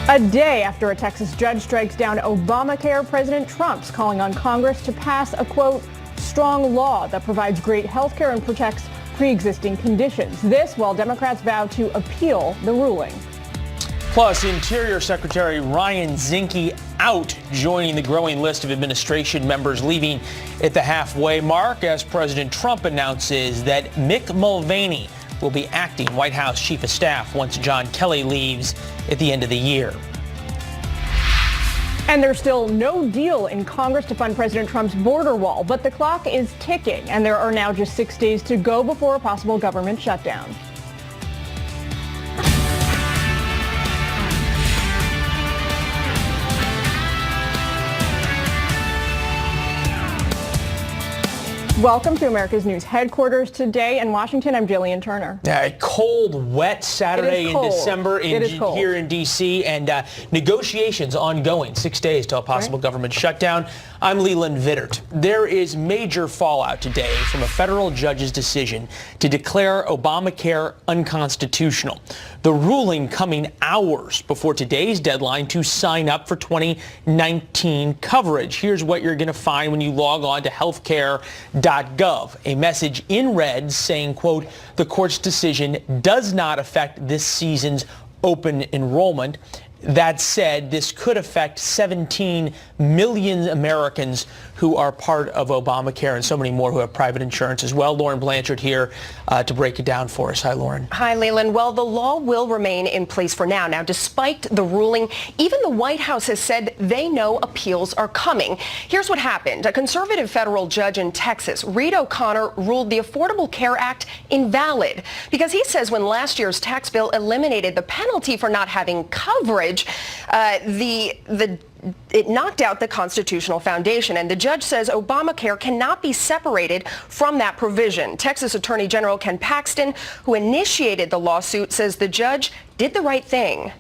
A day after a Texas judge strikes down Obamacare, President Trump's calling on Congress to pass a, quote, strong law that provides great health care and protects pre-existing conditions. This while Democrats vow to appeal the ruling. Plus, Interior Secretary Ryan Zinke out, joining the growing list of administration members leaving at the halfway mark as President Trump announces that Mick Mulvaney will be acting White House Chief of Staff once John Kelly leaves at the end of the year. And there's still no deal in Congress to fund President Trump's border wall, but the clock is ticking, and there are now just 6 days to go before a possible government shutdown. Welcome to America's News headquarters today in Washington. I'm Jillian Turner. A cold, wet Saturday in December here in D.C. and negotiations ongoing. 6 days till a possible government shutdown. I'm Leland Vittert. There is major fallout today from a federal judge's decision to declare Obamacare unconstitutional. The ruling coming hours before today's deadline to sign up for 2019 coverage. Here's what you're going to find when you log on to healthcare.gov. A message in red saying, quote, the court's decision does not affect this season's open enrollment. That said, this could affect 17 million Americans who are part of Obamacare and so many more who have private insurance as well. Lauren Blanchard here to break it down for us. Hi, Lauren. Hi, Leland. Well, the law will remain in place for now. Now, despite the ruling, even the White House has said they know appeals are coming. Here's what happened. A conservative federal judge in Texas, Reed O'Connor, ruled the Affordable Care Act invalid because he says when last year's tax bill eliminated the penalty for not having coverage, it knocked out the constitutional foundation, and the judge says Obamacare cannot be separated from that provision. Texas Attorney General Ken Paxton, who initiated the lawsuit, says the judge did the right thing.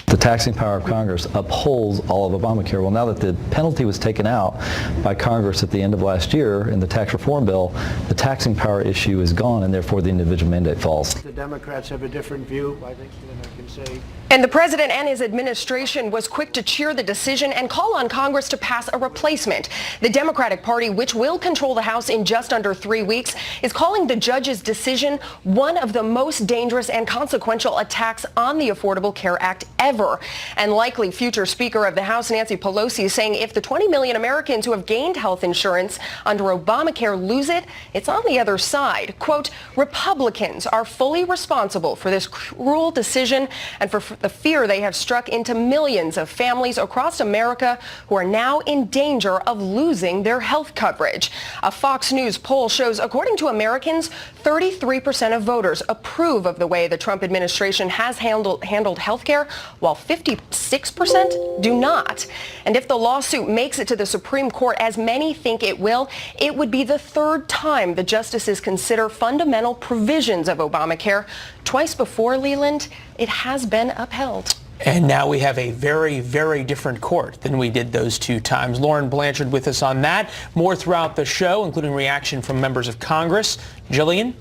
The taxing power of Congress upholds all of Obamacare. Well, now that the penalty was taken out by Congress at the end of last year in the tax reform bill, the taxing power issue is gone, and therefore the individual mandate falls. The Democrats have a different view, I think, than I can say. And the president and his administration was quick to cheer the decision and call on Congress to pass a replacement. The Democratic Party, which will control the House in just under 3 weeks, is calling the judge's decision one of the most dangerous and consequential attacks on the Affordable Care Act ever. And likely future Speaker of the House, Nancy Pelosi, is saying if the 20 million Americans who have gained health insurance under Obamacare lose it, it's on the other side. Quote, Republicans are fully responsible for this cruel decision and for the fear they have struck into millions of families across America who are now in danger of losing their health coverage. A Fox News poll shows, according to Americans, 33% of voters approve of the way the Trump administration has handled health care, while 56% do not. And if the lawsuit makes it to the Supreme Court, as many think it will, it would be the third time the justices consider fundamental provisions of Obamacare. Twice before, Leland, it has been upheld. And now we have a very, very different court than we did those two times. Lauren Blanchard with us on that. More throughout the show, including reaction from members of Congress. Jillian?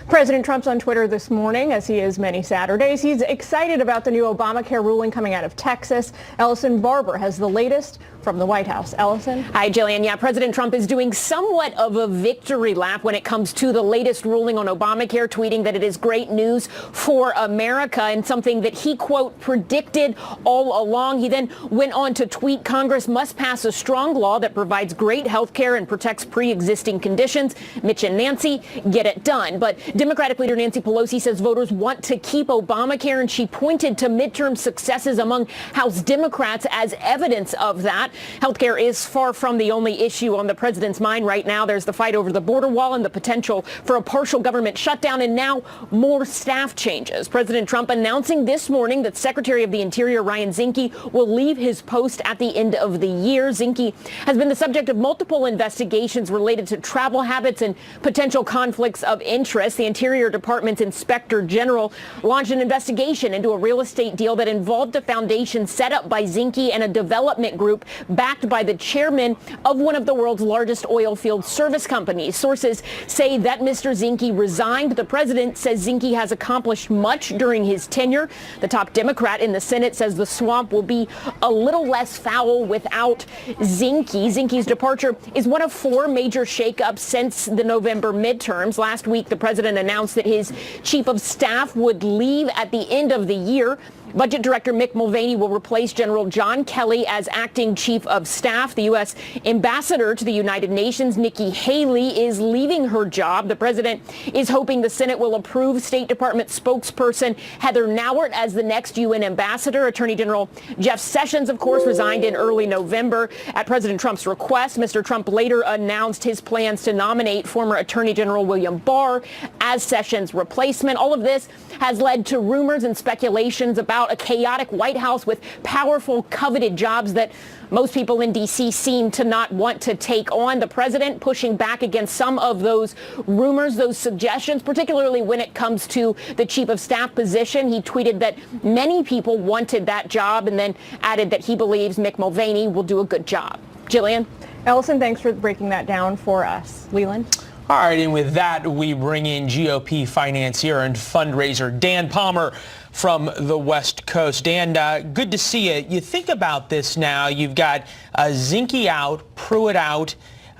President Trump's on Twitter this morning, as he is many Saturdays. He's excited about the new Obamacare ruling coming out of Texas. Ellison Barber has the latest from the White House. Ellison? Hi, Jillian. Yeah, President Trump is doing somewhat of a victory lap when it comes to the latest ruling on Obamacare, tweeting that it is great news for America and something that he, quote, predicted all along. He then went on to tweet, Congress must pass a strong law that provides great health care and protects pre-existing conditions. Mitch and Nancy, get it done. But Democratic leader Nancy Pelosi says voters want to keep Obamacare, and she pointed to midterm successes among House Democrats as evidence of that. Healthcare is far from the only issue on the president's mind right now. There's the fight over the border wall and the potential for a partial government shutdown, and now more staff changes. President Trump announcing this morning that Secretary of the Interior Ryan Zinke will leave his post at the end of the year. Zinke has been the subject of multiple investigations related to travel habits and potential conflicts of interest. The the Interior Department's Inspector General launched an investigation into a real estate deal that involved a foundation set up by Zinke and a development group backed by the chairman of one of the world's largest oil field service companies. Sources say that Mr. Zinke resigned. The president says Zinke has accomplished much during his tenure. The top Democrat in the Senate says the swamp will be a little less foul without Zinke. Zinke's departure is one of 4 major shakeups since the November midterms. Last week, the president announced that his chief of staff would leave at the end of the year. Budget Director Mick Mulvaney will replace General John Kelly as acting chief of staff. The U.S. ambassador to the United Nations, Nikki Haley, is leaving her job. The president is hoping the Senate will approve State Department spokesperson Heather Nauert as the next UN ambassador. Attorney General Jeff Sessions, of course, resigned in early November at President Trump's request. Mr. Trump later announced his plans to nominate former Attorney General William Barr as Sessions' replacement. All of this has led to rumors and speculations about a chaotic White House with powerful, coveted jobs that most people in D.C. seem to not want to take on. The president pushing back against some of those rumors, those suggestions, particularly when it comes to the chief of staff position. He tweeted that many people wanted that job and then added that he believes Mick Mulvaney will do a good job. Jillian? Ellison, thanks for breaking that down for us. Leland? All right, and with that, we bring in GOP financier and fundraiser Dan Palmer from the West Coast. Dan, good to see you. You think about this now. You've got Zinke out, Pruitt out,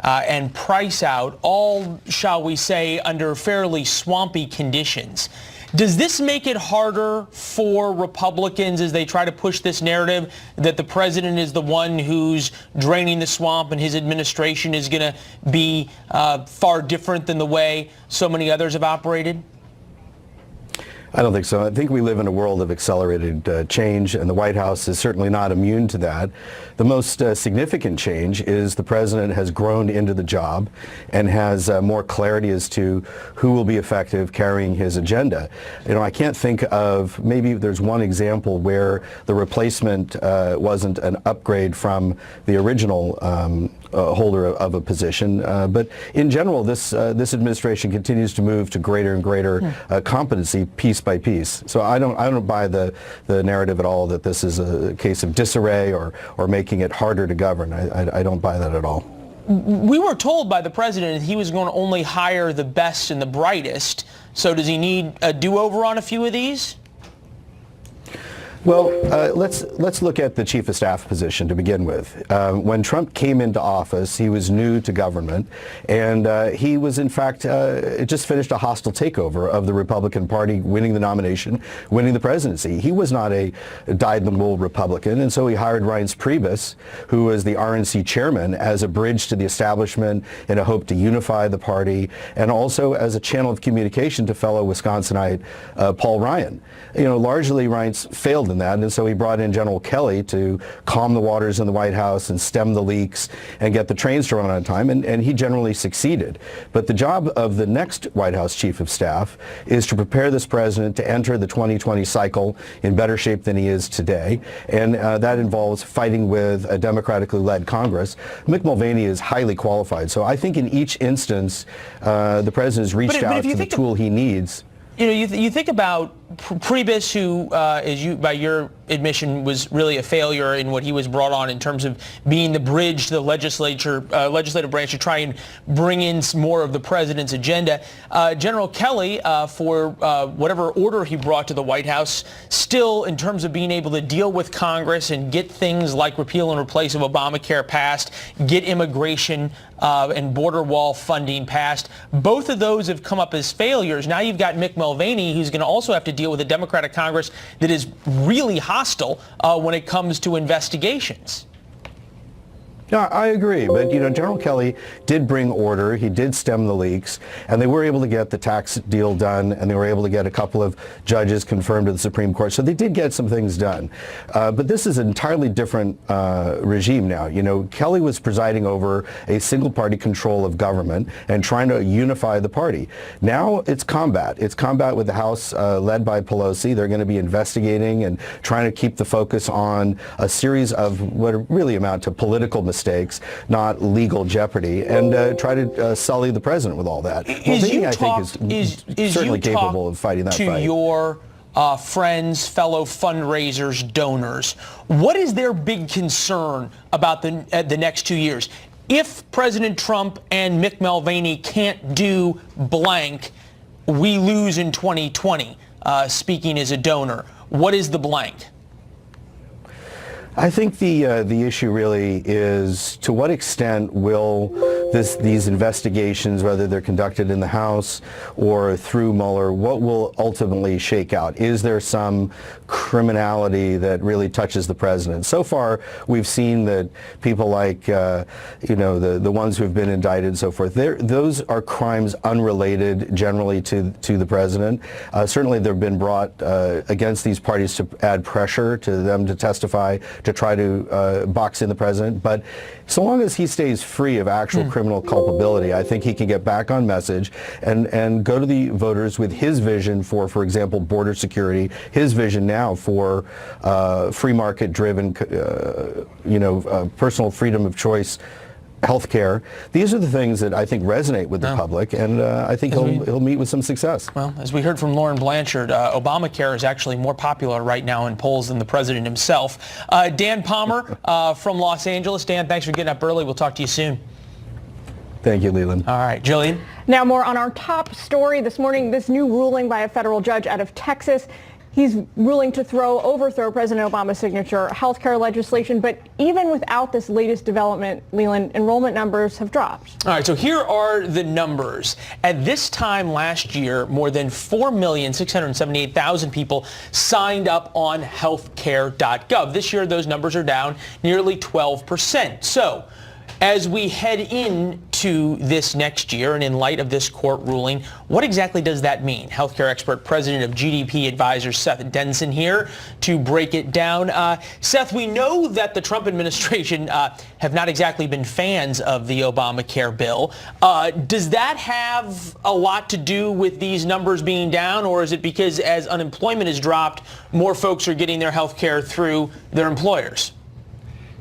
and Price out, all, shall we say, under fairly swampy conditions. Does this make it harder for Republicans as they try to push this narrative that the president is the one who's draining the swamp and his administration is going to be far different than the way so many others have operated? I don't think so. I think we live in a world of accelerated change, and the White House is certainly not immune to that. The most significant change is the president has grown into the job and has more clarity as to who will be effective carrying his agenda. You know, I can't think of, maybe there's one example where the replacement wasn't an upgrade from the original holder of a position. But in general, this administration continues to move to greater and greater competency piece by piece. So I don't buy the narrative at all that this is a case of disarray or making it harder to govern. I don't buy that at all. We were told by the president that he was going to only hire the best and the brightest. So does he need a do-over on a few of these? Well, let's look at the chief of staff position to begin with. When Trump came into office, he was new to government, and he was, in fact, just finished a hostile takeover of the Republican Party, winning the nomination, winning the presidency. He was not a dyed-in-the-wool Republican, and so he hired Reince Priebus, who was the RNC chairman, as a bridge to the establishment in a hope to unify the party, and also as a channel of communication to fellow Wisconsinite Paul Ryan. You know, largely Reince failed in that, and so he brought in General Kelly to calm the waters in the White House and stem the leaks and get the trains to run on time, and he generally succeeded. But the job of the next White House chief of staff is to prepare this president to enter the 2020 cycle in better shape than he is today, and that involves fighting with a democratically led Congress. Mick Mulvaney is highly qualified, so I think in each instance the president has reached out to the tool he needs. You know, you think about Priebus, who, by your admission, was really a failure in what he was brought on in terms of being the bridge to the legislative branch to try and bring in more of the president's agenda. General Kelly, for whatever order he brought to the White House, still, in terms of being able to deal with Congress and get things like repeal and replace of Obamacare passed, get immigration and border wall funding passed, both of those have come up as failures. Now you've got Mick Mulvaney, who's going to also have to deal with a Democratic Congress that is really hostile when it comes to investigations. Yeah, I agree. But, you know, General Kelly did bring order. He did stem the leaks, and they were able to get the tax deal done, and they were able to get a couple of judges confirmed to the Supreme Court. So they did get some things done. But this is an entirely different regime now. You know, Kelly was presiding over a single-party control of government and trying to unify the party. Now it's combat. It's combat with the House led by Pelosi. They're going to be investigating and trying to keep the focus on a series of what really amount to political mistakes mistakes, not legal jeopardy, and try to sully the president with all that. Mulvaney, I think, is certainly capable of fighting that to fight. Your friends, fellow fundraisers, donors, what is their big concern about the next 2 years? If President Trump and Mick Mulvaney can't do blank, we lose in 2020, speaking as a donor. What is the blank? I think the issue really is, to what extent will these investigations, whether they're conducted in the House or through Mueller, what will ultimately shake out? Is there some criminality that really touches the president? So far, we've seen that people like, the ones who have been indicted and so forth, those are crimes unrelated generally to the president. Certainly, they've been brought against these parties to add pressure to them to testify, to try to box in the president. But so long as he stays free of actual criminal culpability, I think he can get back on message and go to the voters with his vision for example, border security, his vision now for free market-driven, personal freedom of choice healthcare. These are the things that I think resonate with the public, and I think he'll meet with some success. Well, as we heard from Lauren Blanchard, Obamacare is actually more popular right now in polls than the president himself. Dan Palmer from Los Angeles. Dan, thanks for getting up early. We'll talk to you soon. Thank you, Leland. All right, Jillian. Now more on our top story this morning, this new ruling by a federal judge out of Texas. He's ruling to overthrow President Obama's signature healthcare legislation. But even without this latest development, Leland, enrollment numbers have dropped. All right, so here are the numbers. At this time last year, more than 4,678,000 people signed up on healthcare.gov. This year, those numbers are down nearly 12%. So as we head into this next year and in light of this court ruling, what exactly does that mean? Healthcare expert, president of GDP Advisors, Seth Denson, here to break it down. Seth, we know that the Trump administration have not exactly been fans of the Obamacare bill. Does that have a lot to do with these numbers being down, or is it because as unemployment has dropped, more folks are getting their health care through their employers?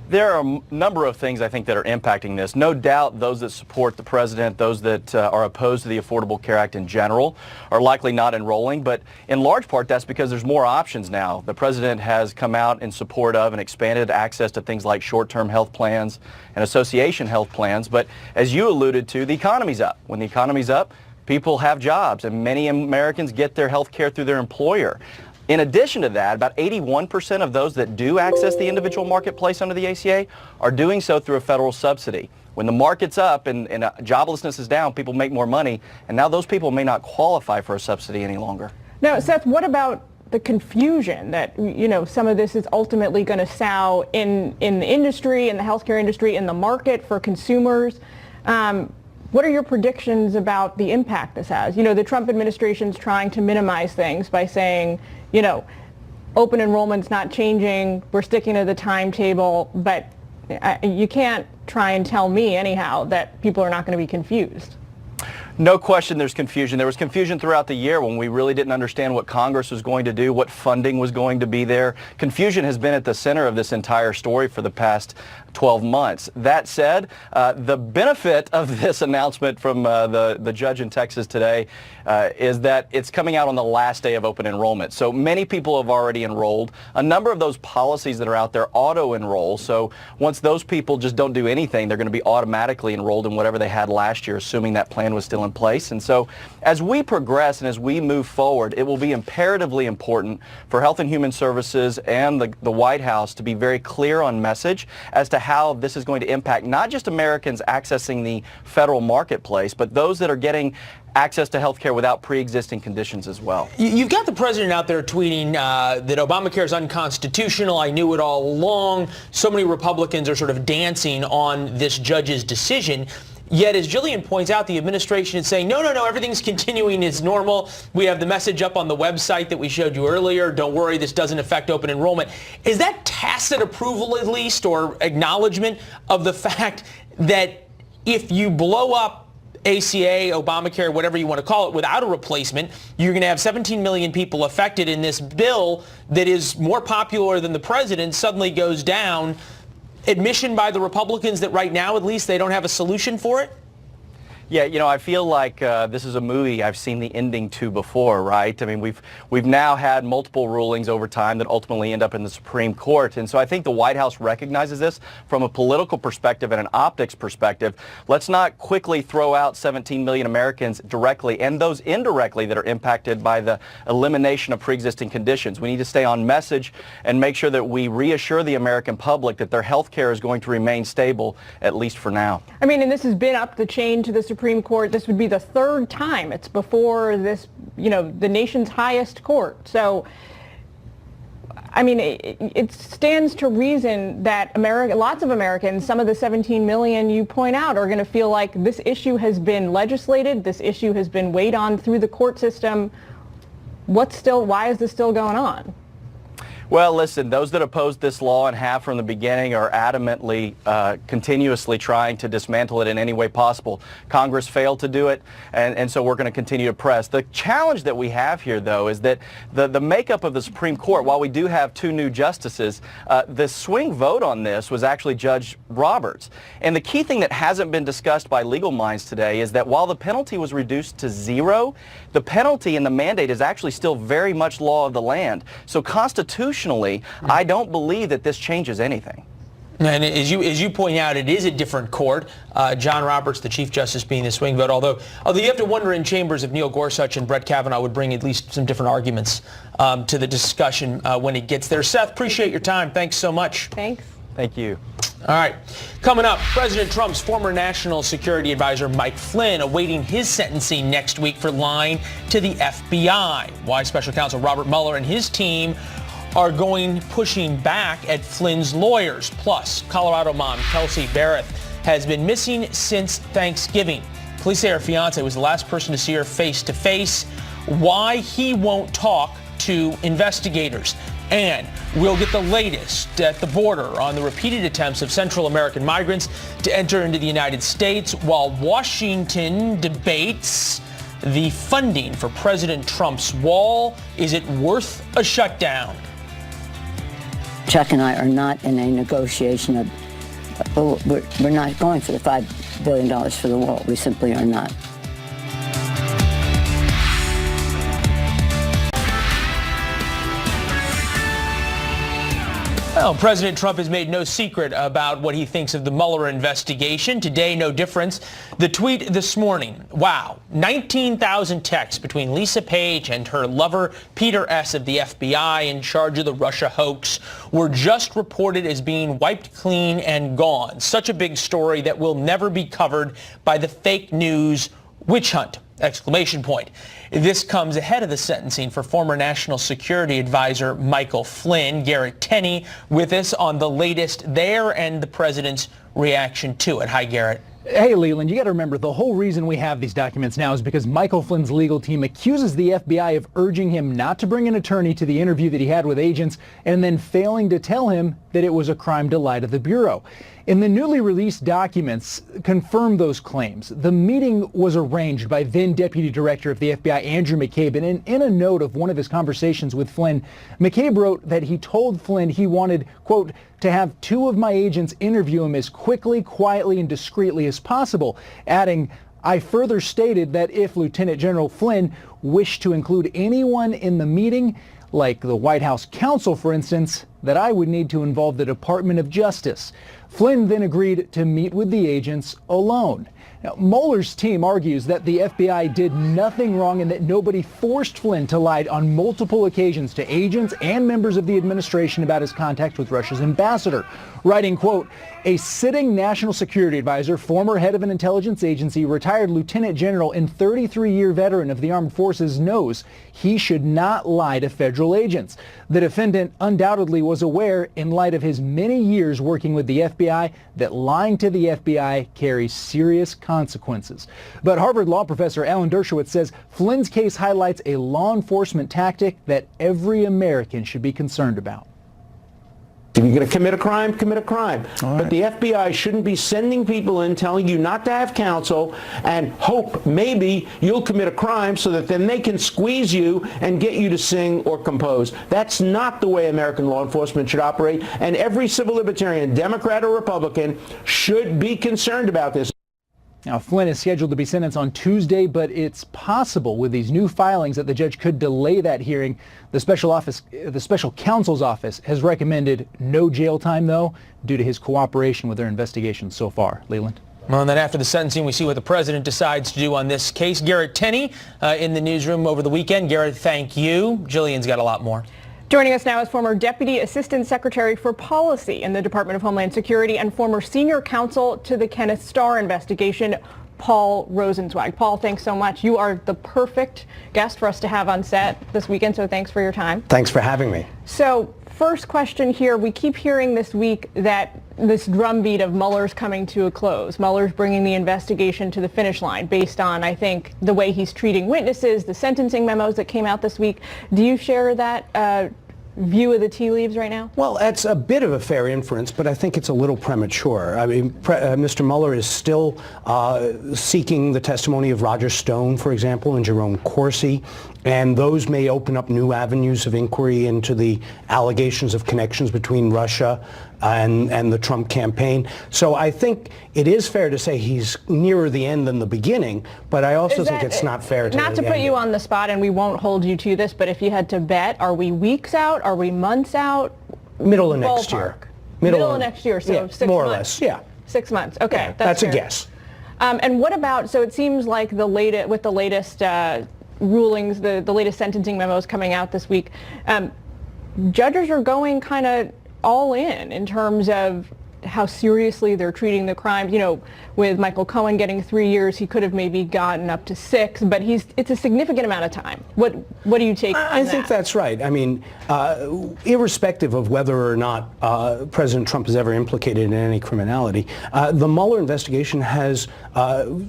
There are a number of things I think that are impacting this. No doubt those that support the president, those that are opposed to the Affordable Care Act in general, are likely not enrolling. But in large part, that's because there's more options now. The president has come out in support of and expanded access to things like short-term health plans and association health plans. But as you alluded to, the economy's up. When the economy's up, people have jobs, and many Americans get their health care through their employer. In addition to that, about 81% of those that do access the individual marketplace under the ACA are doing so through a federal subsidy. When the market's up and joblessness is down, people make more money, and now those people may not qualify for a subsidy any longer. Now, Seth, what about the confusion that, some of this is ultimately going to sow in the industry, in the healthcare industry, in the market for consumers? What are your predictions about the impact this has? The Trump administration's trying to minimize things by saying, open enrollment's not changing, we're sticking to the timetable, but you can't try and tell me anyhow that people are not going to be confused. No question there's confusion. There was confusion throughout the year when we really didn't understand what Congress was going to do, what funding was going to be there. Confusion has been at the center of this entire story for the past 12 months. That said, the benefit of this announcement from the judge in Texas today is that it's coming out on the last day of open enrollment. So many people have already enrolled. A number of those policies that are out there auto-enroll. So once those people just don't do anything, they're going to be automatically enrolled in whatever they had last year, assuming that plan was still in place. And so as we progress and as we move forward, it will be imperatively important for Health and Human Services and the White House to be very clear on message as to how this is going to impact not just Americans accessing the federal marketplace, but those that are getting access to health care without pre-existing conditions as well. You've got the president out there tweeting that Obamacare is unconstitutional. I knew it all along. So many Republicans are sort of dancing on this judge's decision. Yet, as Jillian points out, the administration is saying, no, everything's continuing as normal. We have the message up on the website that we showed you earlier. Don't worry, this doesn't affect open enrollment. Is that tacit approval, at least, or acknowledgement of the fact that if you blow up ACA, Obamacare, whatever you want to call it, without a replacement, you're going to have 17 million people affected, in this bill that is more popular than the president suddenly goes down admission by the Republicans that right now, at least, they don't have a solution for it? Yeah, you know, I feel like this is a movie I've seen the ending to before, right? I mean, we've now had multiple rulings over time that ultimately end up in the Supreme Court. And so I think the White House recognizes this from a political perspective and an optics perspective. Let's not quickly throw out 17 million Americans directly and those indirectly that are impacted by the elimination of pre-existing conditions. We need to stay on message and make sure that we reassure the American public that their health care is going to remain stable, at least for now. I mean, and this has been up the chain to the Supreme Court. This would be the third time. It's before this, you know, the nation's highest court. So, I mean, it stands to reason that lots of Americans, some of the 17 million you point out, are going to feel like this issue has been legislated, this issue has been weighed on through the court system. Why is this still going on? Well, listen, those that opposed this law and have from the beginning are adamantly, continuously trying to dismantle it in any way possible. Congress failed to do it, and so we're going to continue to press. The challenge that we have here, though, is that the makeup of the Supreme Court, while we do have 2 new justices, the swing vote on this was actually Judge Roberts. And the key thing that hasn't been discussed by legal minds today is that while the penalty was reduced to 0, the penalty and the mandate is actually still very much law of the land. So constitutionally, I don't believe that this changes anything. And as you point out, it is a different court. John Roberts, the Chief Justice, being the swing vote. Although you have to wonder in chambers if Neil Gorsuch and Brett Kavanaugh would bring at least some different arguments to the discussion when it gets there. Seth, appreciate your time. Thanks so much. Thanks. Thank you. All right. Coming up, President Trump's former national security advisor Mike Flynn awaiting his sentencing next week for lying to the FBI. Why Special Counsel Robert Mueller and his team are pushing back at Flynn's lawyers. Plus, Colorado mom Kelsey Barrett has been missing since Thanksgiving. Police say her fiance was the last person to see her face to face. Why he won't talk to investigators. And we'll get the latest at the border on the repeated attempts of Central American migrants to enter into the United States while Washington debates the funding for President Trump's wall. Is it worth a shutdown? Chuck and I are not in a negotiation of, we're not going for the $5 billion for the wall. We simply are not. Well, President Trump has made no secret about what he thinks of the Mueller investigation. Today, no difference. The tweet this morning, wow, 19,000 texts between Lisa Page and her lover, Peter S. of the FBI in charge of the Russia hoax, were just reported as being wiped clean and gone. Such a big story that will never be covered by the fake news witch hunt! Exclamation point. This comes ahead of the sentencing for former National Security Advisor Michael Flynn. Garrett Tenney with us on the latest there and the president's reaction to it. Hi, Garrett. Hey, Leland, you got to remember, the whole reason we have these documents now is because Michael Flynn's legal team accuses the FBI of urging him not to bring an attorney to the interview that he had with agents and then failing to tell him that it was a crime to lie to the Bureau. And the newly released documents confirm those claims. The meeting was arranged by then Deputy Director of the FBI, Andrew McCabe, and in a note of one of his conversations with Flynn, McCabe wrote that he told Flynn he wanted, quote, to have 2 of my agents interview him as quickly, quietly, and discreetly as possible, adding, I further stated that if Lieutenant General Flynn wished to include anyone in the meeting, like the White House counsel, for instance, that I would need to involve the Department of Justice. Flynn then agreed to meet with the agents alone. Now, Mueller's team argues that the FBI did nothing wrong and that nobody forced Flynn to lie on multiple occasions to agents and members of the administration about his contact with Russia's ambassador, writing, quote, a sitting national security advisor, former head of an intelligence agency, retired lieutenant general and 33-year veteran of the armed forces knows he should not lie to federal agents. The defendant undoubtedly was aware, in light of his many years working with the FBI, that lying to the FBI carries serious consequences. But Harvard law professor Alan Dershowitz says Flynn's case highlights a law enforcement tactic that every American should be concerned about. If you're going to commit a crime, commit a crime. But the FBI shouldn't be sending people in telling you not to have counsel and hope maybe you'll commit a crime so that then they can squeeze you and get you to sing or compose. That's not the way American law enforcement should operate, and every civil libertarian, Democrat or Republican, should be concerned about this. Now, Flynn is scheduled to be sentenced on Tuesday, but it's possible with these new filings that the judge could delay that hearing. The special counsel's office has recommended no jail time, though, due to his cooperation with their investigation so far. Leland? Well, and then after the sentencing, we see what the president decides to do on this case. Garrett Tenney in the newsroom over the weekend. Garrett, thank you. Jillian's got a lot more. Joining us now is former Deputy Assistant Secretary for Policy in the Department of Homeland Security and former Senior Counsel to the Kenneth Starr investigation, Paul Rosenzweig. Paul, thanks so much. You are the perfect guest for us to have on set this weekend, so thanks for your time. Thanks for having me. So, first question here. We keep hearing this week that this drumbeat of Mueller's coming to a close. Mueller's bringing the investigation to the finish line based on, I think, the way he's treating witnesses, the sentencing memos that came out this week. Do you share that view of the tea leaves right now? Well, that's a bit of a fair inference, but I think it's a little premature. I mean, Mr. Mueller is still seeking the testimony of Roger Stone, for example, and Jerome Corsi, and those may open up new avenues of inquiry into the allegations of connections between Russia and the Trump campaign. So I think it is fair to say he's nearer the end than the beginning, but I also think it's not fair to... Not to put you on the spot, and we won't hold you to this, but if you had to bet, are we weeks out? Are we months out? Middle of next year. Middle of next year, so yeah, 6 months. More or less, yeah. 6 months, okay. Yeah, that's fair. a guess. And what about, so it seems like with the latest rulings, the latest sentencing memos coming out this week, judges are going kind of all in terms of how seriously they're treating the crimes. You know, with Michael Cohen getting 3 years, he could have maybe gotten up to 6, but it's a significant amount of time. What do you take on that? I think that's right. I mean, irrespective of whether or not President Trump is ever implicated in any criminality, the Mueller investigation has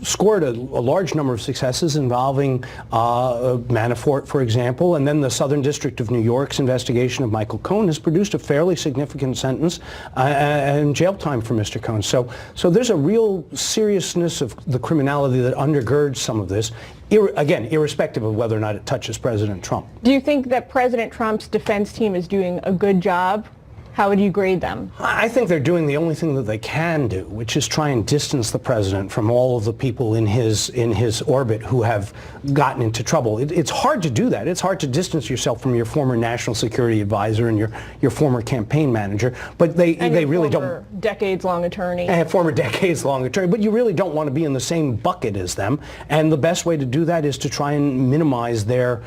scored a large number of successes involving Manafort, for example, and then the Southern District of New York's investigation of Michael Cohen has produced a fairly significant sentence and jail time for Mr. Cohen. So there's a real seriousness of the criminality that undergirds some of this, again, irrespective of whether or not it touches President Trump. Do you think that President Trump's defense team is doing a good job? How would you grade them? I think they're doing the only thing that they can do, which is try and distance the president from all of the people in his orbit who have gotten into trouble. It's hard to do that. It's hard to distance yourself from your former national security advisor and your former campaign manager, but they really don't. Decades-long attorney. And former decades-long attorney, but you really don't want to be in the same bucket as them. And the best way to do that is to try and minimize their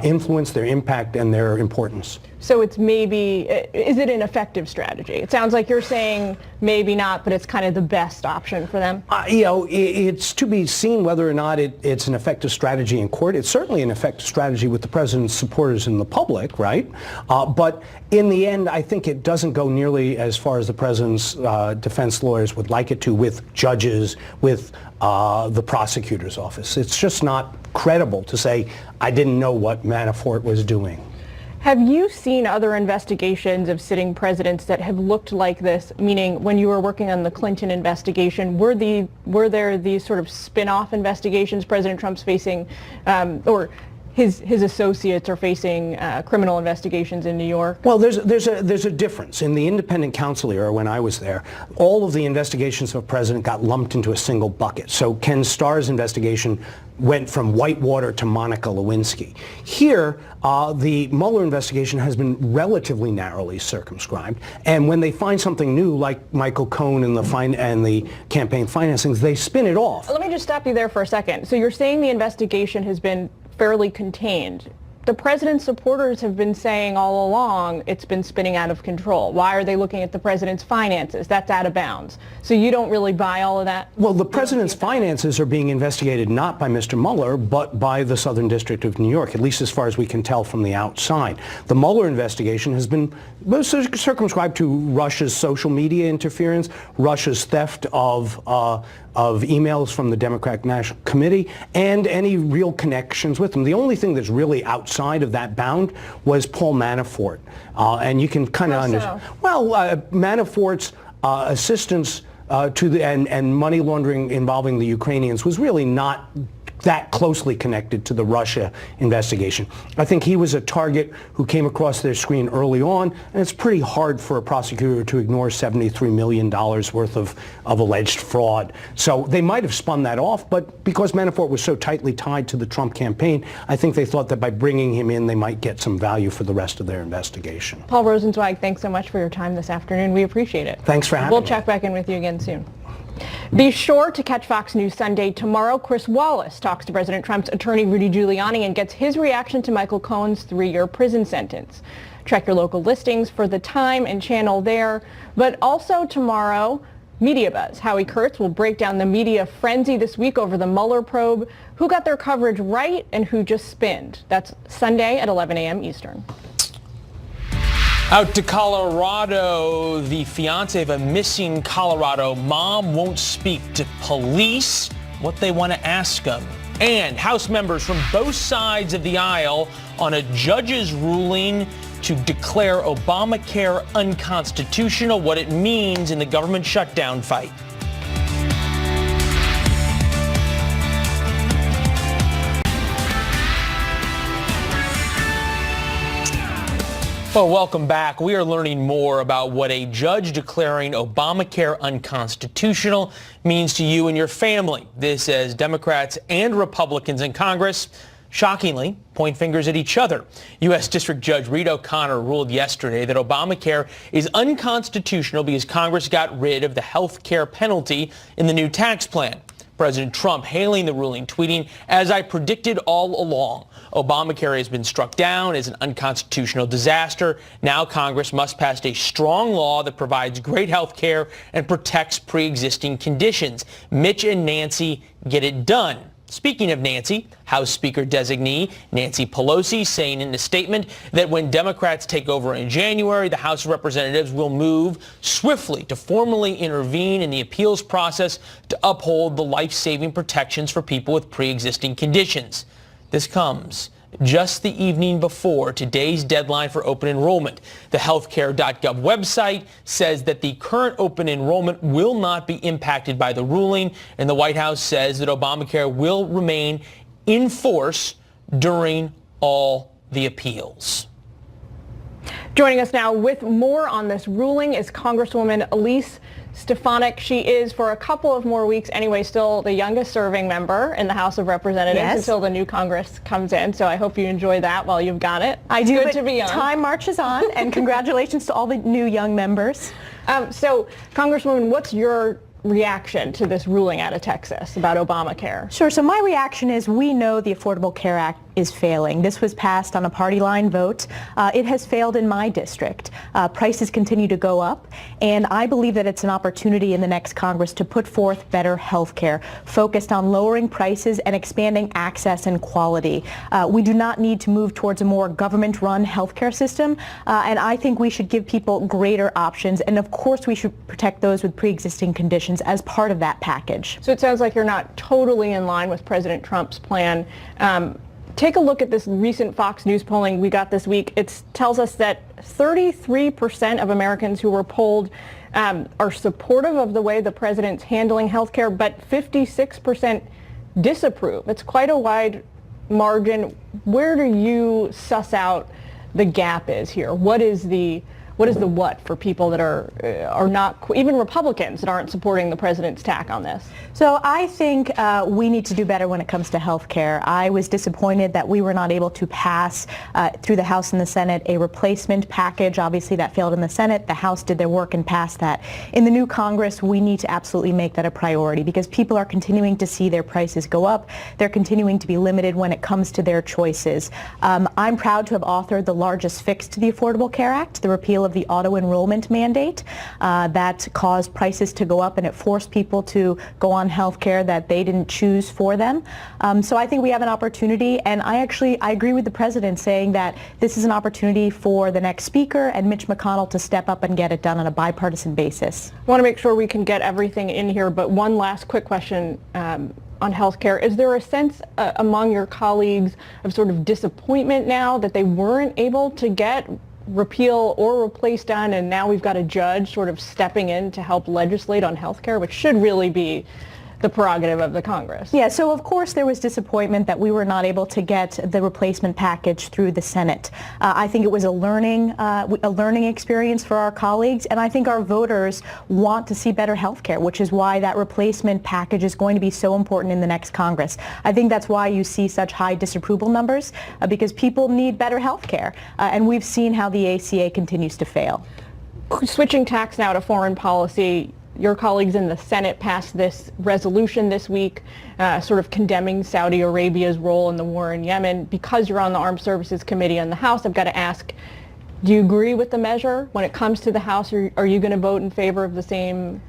influence, their impact, and their importance. So it's maybe, is it an effective strategy? It sounds like you're saying maybe not, but it's kind of the best option for them. You know, it's to be seen whether or not it's an effective strategy in court. It's certainly an effective strategy with the president's supporters in the public, right? But in the end, I think it doesn't go nearly as far as the president's defense lawyers would like it to with judges, with the prosecutor's office. It's just not credible to say, I didn't know what Manafort was doing. Have you seen other investigations of sitting presidents that have looked like this? Meaning, when you were working on the Clinton investigation, were there these sort of spin-off investigations President Trump's facing, or his associates are facing criminal investigations in New York? Well, there's a difference. In the independent counsel era, when I was there, all of the investigations of a president got lumped into a single bucket. So Ken Starr's investigation went from Whitewater to Monica Lewinsky. Here, the Mueller investigation has been relatively narrowly circumscribed, and when they find something new, like Michael Cohen and the campaign financings, they spin it off. Let me just stop you there for a second. So you're saying the investigation has been fairly contained. The president's supporters have been saying all along it's been spinning out of control. Why are they looking at the president's finances? That's out of bounds. So you don't really buy all of that? Well, the president's finances are being investigated not by Mr. Mueller, but by the Southern District of New York, at least as far as we can tell from the outside. The Mueller investigation has been circumscribed to Russia's social media interference, Russia's theft of of emails from the Democratic National Committee and any real connections with them. The only thing that's really outside of that bound was Paul Manafort. And you can kind of understand. Well, Manafort's assistance to the and money laundering involving the Ukrainians was really not that closely connected to the Russia investigation. I think he was a target who came across their screen early on, and it's pretty hard for a prosecutor to ignore $73 million worth of alleged fraud. So they might have spun that off, but because Manafort was so tightly tied to the Trump campaign, I think they thought that by bringing him in, they might get some value for the rest of their investigation. Paul Rosenzweig, thanks so much for your time this afternoon. We appreciate it. Thanks for having me. We'll check back in with you again soon. Be sure to catch Fox News Sunday tomorrow. Chris Wallace talks to President Trump's attorney Rudy Giuliani and gets his reaction to Michael Cohen's 3-year prison sentence. Check your local listings for the time and channel there. But also tomorrow, Media Buzz. Howie Kurtz will break down the media frenzy this week over the Mueller probe, who got their coverage right and who just spinned. That's Sunday at 11 a.m. Eastern. Out to Colorado, the fiance of a missing Colorado mom won't speak to police what they want to ask them. And House members from both sides of the aisle on a judge's ruling to declare Obamacare unconstitutional, what it means in the government shutdown fight. Well, welcome back. We are learning more about what a judge declaring Obamacare unconstitutional means to you and your family. This as Democrats and Republicans in Congress, shockingly, point fingers at each other. U.S. District Judge Reed O'Connor ruled yesterday that Obamacare is unconstitutional because Congress got rid of the health care penalty in the new tax plan. President Trump hailing the ruling, tweeting, "As I predicted all along, Obamacare has been struck down as an unconstitutional disaster. Now Congress must pass a strong law that provides great health care and protects pre-existing conditions. Mitch and Nancy get it done." Speaking of Nancy, House Speaker designee Nancy Pelosi saying in a statement that when Democrats take over in January, the House of Representatives will move swiftly to formally intervene in the appeals process to uphold the life-saving protections for people with pre-existing conditions. This comes just the evening before today's deadline for open enrollment. The healthcare.gov website says that the current open enrollment will not be impacted by the ruling, and the White House says that Obamacare will remain in force during all the appeals. Joining us now with more on this ruling is Congresswoman Elise Stefanik. She is, for a couple of more weeks anyway, still the youngest serving member in the House of Representatives until the new Congress comes in. So I hope you enjoy that while you've got it. I do. Good to be on. Time marches on, and congratulations to all the new young members. So, Congresswoman, what's your reaction to this ruling out of Texas about Obamacare? Sure. So my reaction is we know the Affordable Care Act is failing. This was passed on a party line vote. It has failed in my district. Prices continue to go up, and I believe that it's an opportunity in the next Congress to put forth better health care, focused on lowering prices and expanding access and quality. We do not need to move towards a more government-run healthcare system, and I think we should give people greater options, and of course we should protect those with pre-existing conditions as part of that package. So it sounds like you're not totally in line with President Trump's plan. Take a look at this recent Fox News polling we got this week. It tells us that 33% of Americans who were polled are supportive of the way the president's handling health care, but 56% disapprove. It's quite a wide margin. Where do you suss out the gap is here? What is the what for people that are not, even Republicans that aren't supporting the president's tack on this? So I think we need to do better when it comes to health care. I was disappointed that we were not able to pass through the House and the Senate a replacement package. Obviously that failed in the Senate. The House did their work and passed that. In the new Congress, we need to absolutely make that a priority because people are continuing to see their prices go up. They're continuing to be limited when it comes to their choices. I'm proud to have authored the largest fix to the Affordable Care Act, the repeal repeal of the auto-enrollment mandate that caused prices to go up, and it forced people to go on health care that they didn't choose for them. So I think we have an opportunity, and I agree with the president saying that this is an opportunity for the next speaker and Mitch McConnell to step up and get it done on a bipartisan basis. I want to make sure we can get everything in here, but one last quick question on health care. Is there a sense among your colleagues of sort of disappointment now that they weren't able to get repeal or replace done, and now we've got a judge sort of stepping in to help legislate on health care, which should really be the prerogative of the Congress? Yeah, so of course there was disappointment that we were not able to get the replacement package through the Senate. I think it was a learning experience for our colleagues, and I think our voters want to see better health care, which is why that replacement package is going to be so important in the next Congress. I think that's why you see such high disapproval numbers, because people need better health care, and we've seen how the ACA continues to fail. Switching tacks now to foreign policy, your colleagues in the Senate passed this resolution this week sort of condemning Saudi Arabia's role in the war in Yemen. Because you're on the Armed Services Committee in the House, I've got to ask, do you agree with the measure? When it comes to the House, are you going to vote in favor of the same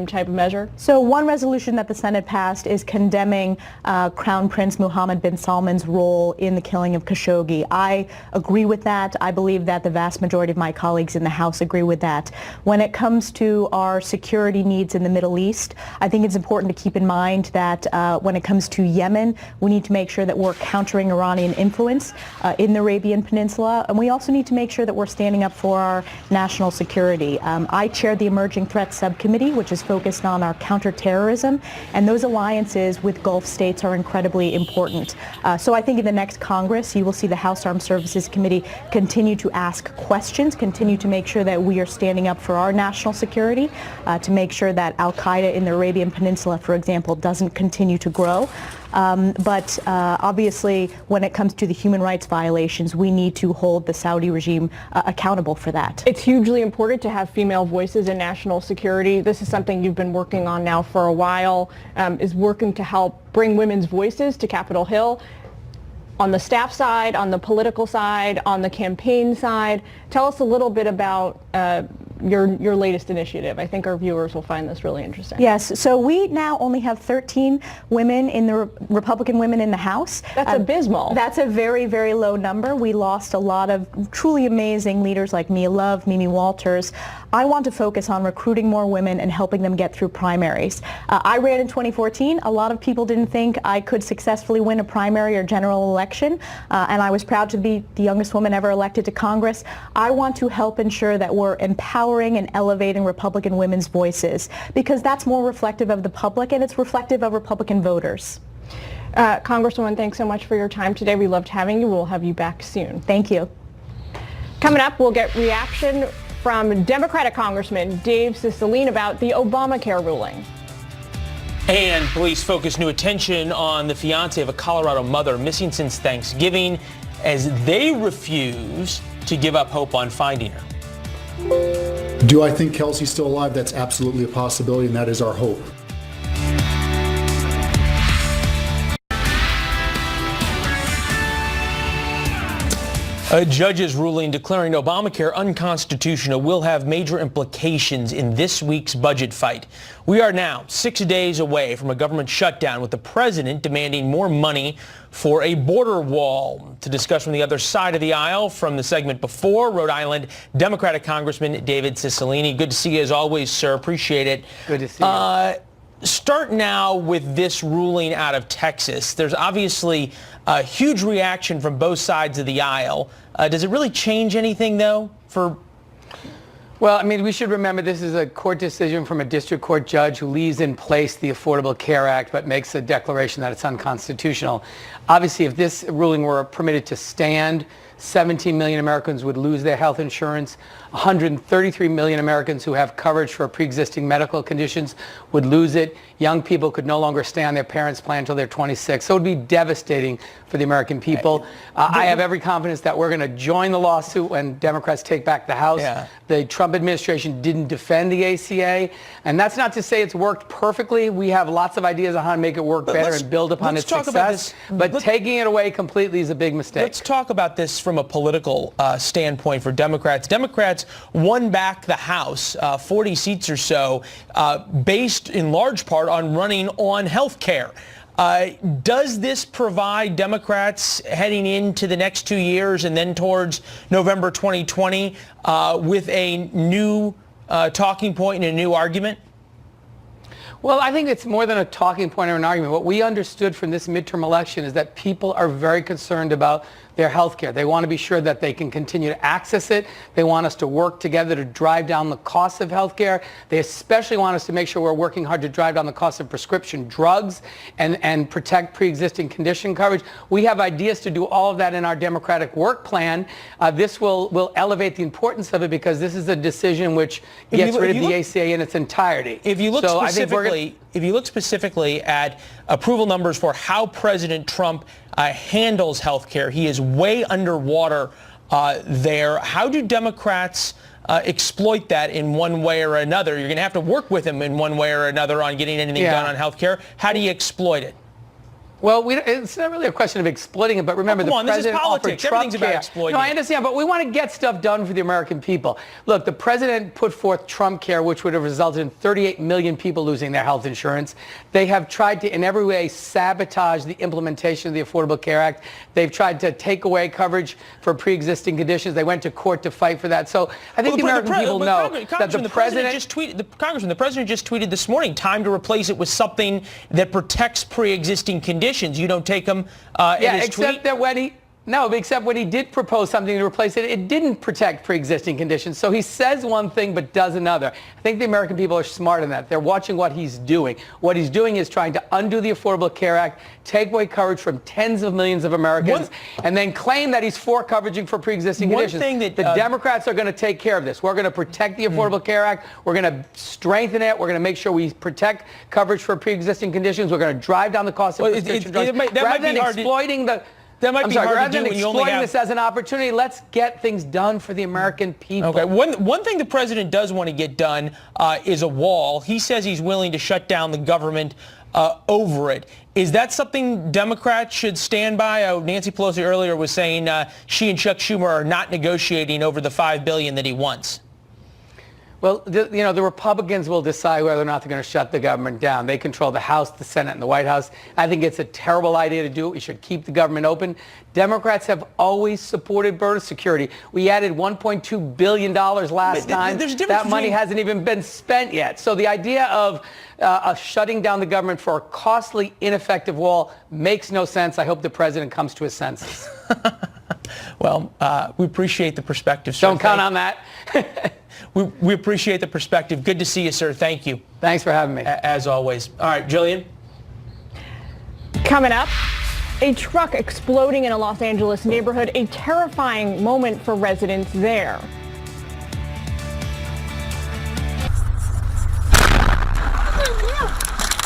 type of measure? So one resolution that the Senate passed is condemning Crown Prince Mohammed bin Salman's role in the killing of Khashoggi. I agree with that. I believe that the vast majority of my colleagues in the House agree with that. When it comes to our security needs in the Middle East, I think it's important to keep in mind that when it comes to Yemen, we need to make sure that we're countering Iranian influence in the Arabian Peninsula, and we also need to make sure that we're standing up for our national security. I chair the Emerging Threats Subcommittee, which is focused on our counterterrorism, and those alliances with Gulf states are incredibly important. So I think in the next Congress, you will see the House Armed Services Committee continue to ask questions, continue to make sure that we are standing up for our national security, to make sure that Al-Qaeda in the Arabian Peninsula, for example, doesn't continue to grow. But obviously, when it comes to the human rights violations, we need to hold the Saudi regime accountable for that. It's hugely important to have female voices in national security. This is something you've been working on now for a while, is working to help bring women's voices to Capitol Hill. On the staff side, on the political side, on the campaign side. Tell us a little bit about your latest initiative. I think our viewers will find this really interesting. Yes, so we now only have 13 women in the Republican women in the House. That's abysmal. That's a very, very low number. We lost a lot of truly amazing leaders like Mia Love, Mimi Walters. I want to focus on recruiting more women and helping them get through primaries. I ran in 2014. A lot of people didn't think I could successfully win a primary or general election, and I was proud to be the youngest woman ever elected to Congress. I want to help ensure that we're empowering and elevating Republican women's voices, because that's more reflective of the public and it's reflective of Republican voters. Congresswoman, thanks so much for your time today. We loved having you. We'll have you back soon. Thank you. Coming up, we'll get reaction from Democratic Congressman Dave Cicilline about the Obamacare ruling. And police focus new attention on the fiancé of a Colorado mother missing since Thanksgiving as they refuse to give up hope on finding her. Do I think Kelsey's still alive? That's absolutely a possibility, and that is our hope. A judge's ruling declaring Obamacare unconstitutional will have major implications in this week's budget fight. We are now 6 days away from a government shutdown, with the president demanding more money for a border wall. To discuss from the other side of the aisle from the segment before, Rhode Island Democratic Congressman David Cicilline. Good to see you as always, sir. Appreciate it. Good to see you. Start now with this ruling out of Texas. There's obviously a huge reaction from both sides of the aisle. Does it really change anything, though, for... Well, I mean, we should remember this is a court decision from a district court judge who leaves in place the Affordable Care Act but makes a declaration that it's unconstitutional. Obviously, if this ruling were permitted to stand, 17 million Americans would lose their health insurance. 133 million Americans who have coverage for pre-existing medical conditions would lose it. Young people could no longer stay on their parents' plan until they're 26. So it would be devastating for the American people. I have every confidence that we're going to join the lawsuit when Democrats take back the House. Yeah. The Trump administration didn't defend the ACA. And that's not to say it's worked perfectly. We have lots of ideas on how to make it work better and build upon its success. But taking it away completely is a big mistake. Let's talk about this from from a political standpoint for Democrats. Democrats won back the House, 40 seats or so, based in large part on running on health care. Does this provide Democrats heading into the next 2 years and then towards November 2020 with a new talking point and a new argument? Well, I think it's more than a talking point or an argument. What we understood from this midterm election is that people are very concerned about their health care. They want to be sure that they can continue to access it. They want us to work together to drive down the cost of health care. They especially want us to make sure we're working hard to drive down the cost of prescription drugs and protect pre-existing condition coverage. We have ideas to do all of that in our Democratic work plan. This will elevate the importance of it because this is a decision which gets rid of the ACA in its entirety. If you look specifically at approval numbers for how President Trump handles health care, he is way underwater there. How do Democrats exploit that in one way or another? You're going to have to work with him in one way or another on getting anything done on health care. How do you exploit it? Well, it's not really a question of exploiting it, but remember, the president offered Trump care. No, I understand, but we want to get stuff done for the American people. Look, the president put forth Trump care, which would have resulted in 38 million people losing their health insurance. They have tried to, in every way, sabotage the implementation of the Affordable Care Act. They've tried to take away coverage for pre-existing conditions. They went to court to fight for that. So I think the American people know that the president just tweeted this morning, time to replace it with something that protects pre-existing conditions. You don't take them in his tweet? Except when he did propose something to replace it, it didn't protect pre-existing conditions. So he says one thing but does another. I think the American people are smart in that. They're watching what he's doing. What he's doing is trying to undo the Affordable Care Act, take away coverage from tens of millions of Americans, and then claim that he's for coverage for pre-existing conditions. The Democrats are going to take care of this. We're going to protect the Affordable Care Act. We're going to strengthen it. We're going to make sure we protect coverage for pre-existing conditions. We're going to drive down the cost of prescription drugs. Rather than exploiting this as an opportunity, let's get things done for the American people. Okay. One thing the president does want to get done is a wall. He says he's willing to shut down the government over it. Is that something Democrats should stand by? Nancy Pelosi earlier was saying she and Chuck Schumer are not negotiating over the $5 billion that he wants. Well, the Republicans will decide whether or not they're going to shut the government down. They control the House, the Senate, and the White House. I think it's a terrible idea to do it. We should keep the government open. Democrats have always supported border security. We added $1.2 billion last time. That money hasn't even been spent yet. So the idea of shutting down the government for a costly, ineffective wall makes no sense. I hope the president comes to his senses. Well, we appreciate the perspective, sir. Don't count on that. We appreciate the perspective. Good to see you, sir. Thank you. Thanks for having me. As always. All right, Jillian. Coming up, a truck exploding in a Los Angeles neighborhood, a terrifying moment for residents there.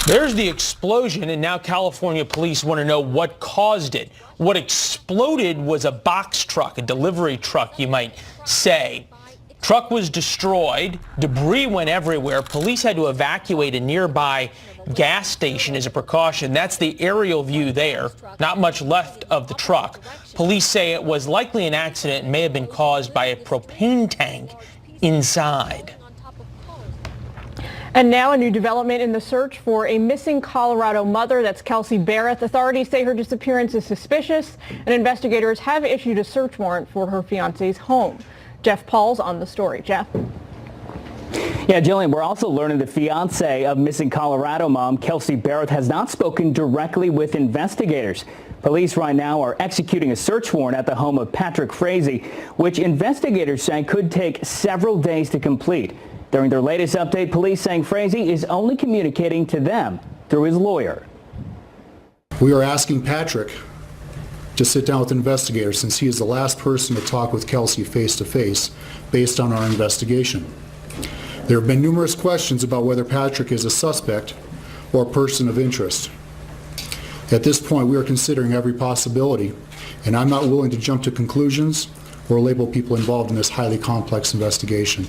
There's the explosion, and now California police want to know what caused it. What exploded was a box truck, a delivery truck, you might say. Truck was destroyed. Debris went everywhere. Police had to evacuate a nearby gas station as a precaution. That's the aerial view there. Not much left of the truck. Police say it was likely an accident and may have been caused by a propane tank inside. And now a new development in the search for a missing Colorado mother. That's Kelsey Barrett. Authorities say her disappearance is suspicious, and investigators have issued a search warrant for her fiance's home. Jeff Paul's on the story. Jeff? Yeah, Jillian, we're also learning the fiance of missing Colorado mom, Kelsey Barrett, has not spoken directly with investigators. Police right now are executing a search warrant at the home of Patrick Frazee, which investigators say could take several days to complete. During their latest update, police saying Frazee is only communicating to them through his lawyer. We are asking Patrick to sit down with investigators since he is the last person to talk with Kelsey face-to-face based on our investigation. There have been numerous questions about whether Patrick is a suspect or a person of interest. At this point, we are considering every possibility, and I'm not willing to jump to conclusions or label people involved in this highly complex investigation.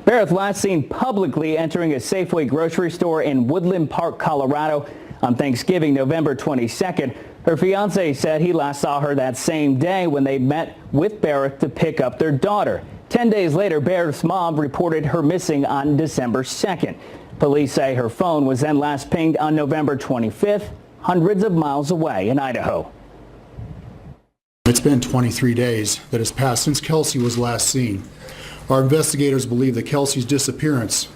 Barrett last seen publicly entering a Safeway grocery store in Woodland Park, Colorado on Thanksgiving, November 22nd. Her fiancé said he last saw her that same day when they met with Barrett to pick up their daughter. 10 days later, Barrett's mom reported her missing on December 2nd. Police say her phone was then last pinged on November 25th, hundreds of miles away in Idaho. It's been 23 days that has passed since Kelsey was last seen. Our investigators believe that Kelsey's disappearance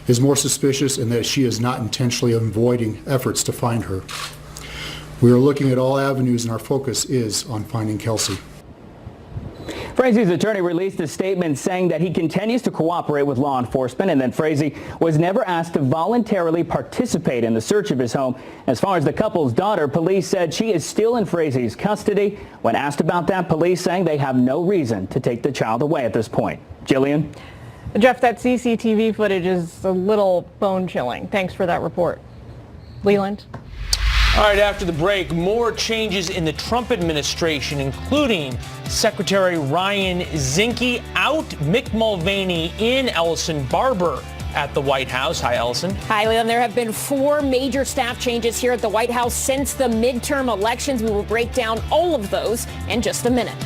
is more suspicious and that she is not intentionally avoiding efforts to find her. We are looking at all avenues and our focus is on finding Kelsey. Frazie's attorney released a statement saying that he continues to cooperate with law enforcement and that Frazee was never asked to voluntarily participate in the search of his home. As far as the couple's daughter, police said she is still in Frazie's custody. When asked about that, police saying they have no reason to take the child away at this point. Jillian? Jeff, that CCTV footage is a little bone-chilling. Thanks for that report. Leland? All right, after the break, more changes in the Trump administration, including Secretary Ryan Zinke out, Mick Mulvaney in, Ellison Barber at the White House. Hi, Ellison. Hi, Leland. There have been 4 major staff changes here at the White House since the midterm elections. We will break down all of those in just a minute.